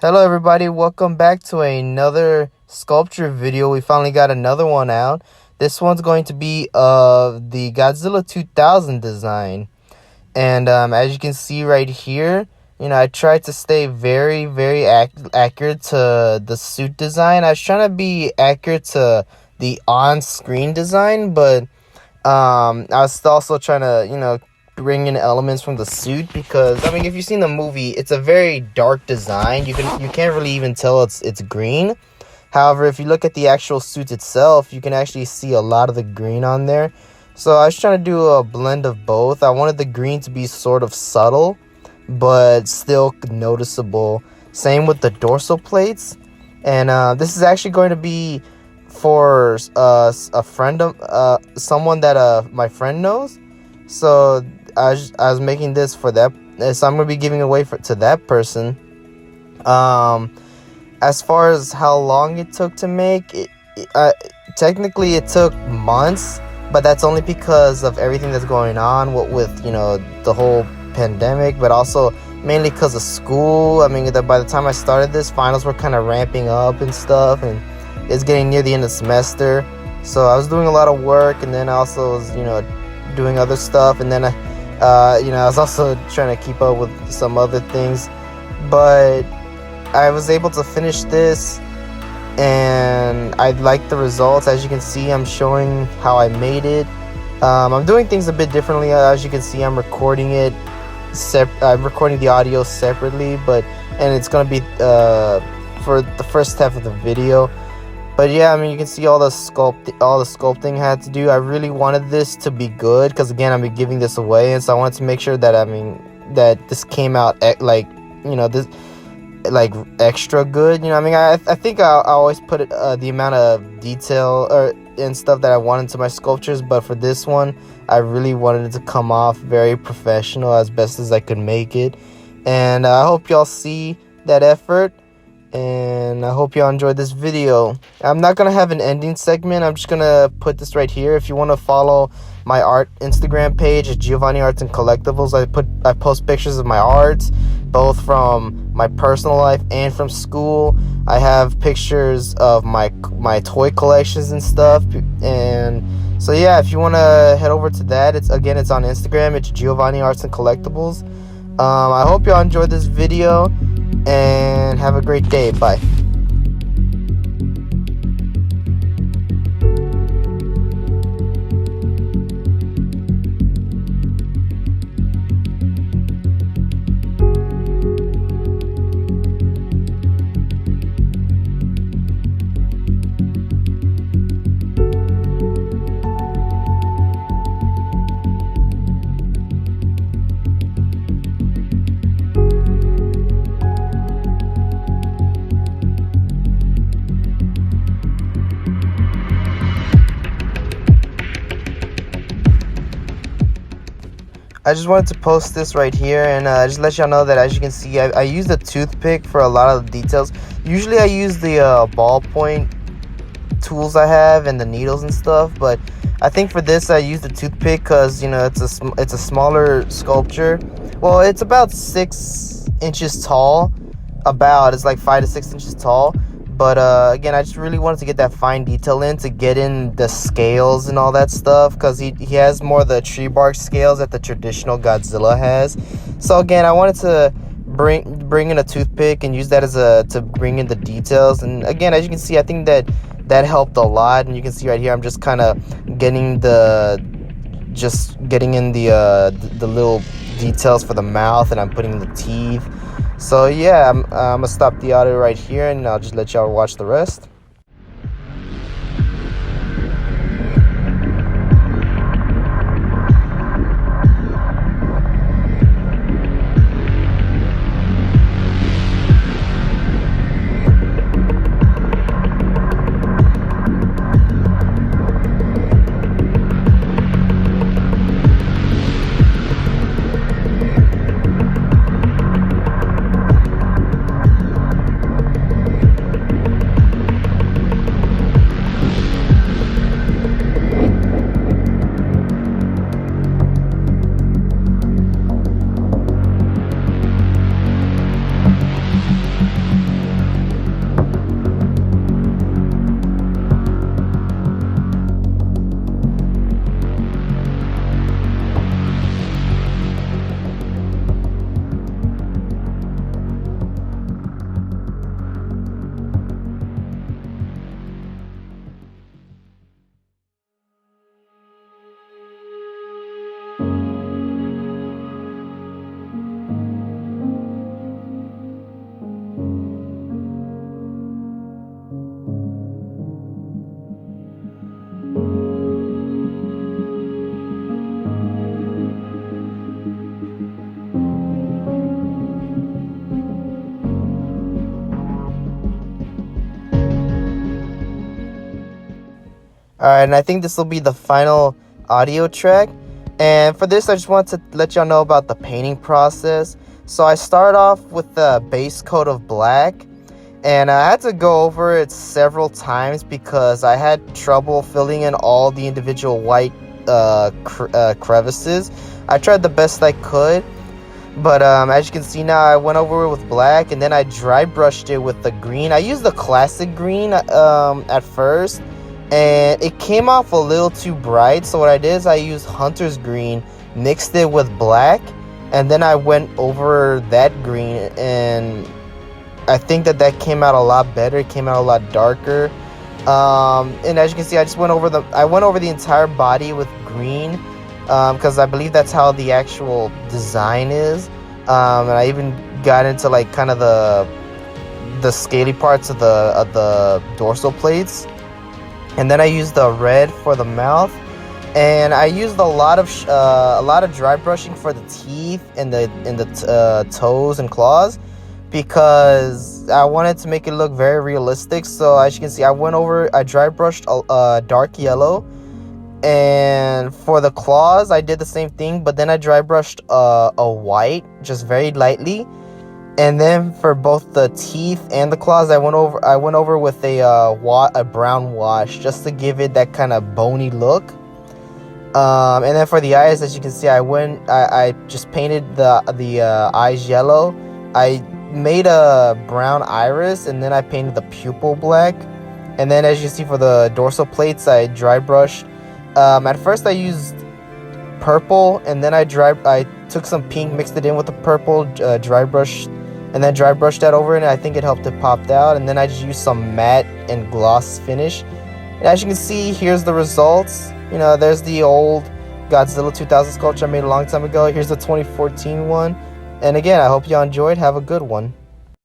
Hello everybody, welcome back to another sculpture video. We finally got another one out. This one's going to be of the Godzilla 2000 design. And as you can see right here, I tried to stay very accurate to the suit design. I was trying to be accurate to the on-screen design, but I was also trying to, bring in elements from the suit because if you've seen the movie, it's a very dark design. You can't really even tell it's green. However, if you look at the actual suit itself, you can actually see a lot of the green on there. So I was trying to do a blend of both. I wanted the green to be sort of subtle, but still noticeable. Same with the dorsal plates. And this is actually going to be for a friend of someone that my friend knows. So I was making this for that, so I'm gonna be giving away to that person. As far as how long it took to make it, technically it took months, but that's only because of everything that's going on with the whole pandemic, but also mainly because of school. By the time I started this, finals were kind of ramping up and stuff, and it's getting near the end of the semester, so I was doing a lot of work, and then I also was doing other stuff, and then I was also trying to keep up with some other things, but I was able to finish this, and I like the results. As you can see, I'm showing how I made it. I'm doing things a bit differently. As you can see, I'm recording it I'm recording the audio separately, and it's gonna be for the first half of the video. But yeah, you can see all the sculpting I had to do. I really wanted this to be good because, again, I'm giving this away, and so I wanted to make sure that that this came out this extra good. I think I always put the amount of detail and stuff that I want into my sculptures, but for this one, I really wanted it to come off very professional as best as I could make it, and I hope y'all see that effort. And I hope y'all enjoyed this video. I'm not going to have an ending segment. I'm just going to put this right here. If you want to follow my art Instagram page, it's Giovanni Arts and Collectibles. I post pictures of my arts, both from my personal life and from school. I have pictures of my toy collections and stuff. And so yeah, if you want to head over to that, it's on Instagram. It's Giovanni Arts and Collectibles. I hope y'all enjoyed this video, and have a great day. Bye. I just wanted to post this right here and just let y'all know that, as you can see, I used a toothpick for a lot of the details. Usually I use the ballpoint tools I have and the needles and stuff, but I think for this I used the toothpick because it's a smaller sculpture. Well, it's about 6 inches tall. It's like 5 to 6 inches tall. But again, I just really wanted to get that fine detail in, to get in the scales and all that stuff, because he has more of the tree bark scales that the traditional Godzilla has. So again, I wanted to bring in a toothpick and use that to bring in the details. And again, as you can see, I think that helped a lot. And you can see right here, I'm just kind of getting in the little details for the mouth, and I'm putting the teeth. So yeah, I'm gonna stop the audio right here, and I'll just let y'all watch the rest. Alright, and I think this will be the final audio track. And for this, I just want to let y'all know about the painting process. So I start off with the base coat of black, and I had to go over it several times because I had trouble filling in all the individual white crevices. I tried the best I could, but as you can see now, I went over it with black, and then I dry brushed it with the green. I used the classic green at first, and it came off a little too bright. So what I did is I used Hunter's green, mixed it with black, and then I went over that green, and I think that came out a lot better. It came out a lot darker. And as you can see, I went over the entire body with green, because I believe that's how the actual design is. And I even got into like kind of the scaly parts of the dorsal plates. And then I used the red for the mouth, and I used a lot of dry brushing for the teeth and the toes and claws, because I wanted to make it look very realistic. So as you can see, I dry brushed a dark yellow, and for the claws I did the same thing, but then I dry brushed a white, just very lightly. And then for both the teeth and the claws, I went over with a brown wash, just to give it that kind of bony look. And then for the eyes, as you can see, I just painted the eyes yellow. I made a brown iris, and then I painted the pupil black. And then as you see, for the dorsal plates, I dry brushed. At first I used purple, and then I took some pink, mixed it in with the purple, dry brushed that over it, and I think it helped it pop out. And then I just used some matte and gloss finish. And as you can see, here's the results. You know, there's the old Godzilla 2000 sculpture I made a long time ago. Here's the 2014 one. And again, I hope y'all enjoyed. Have a good one.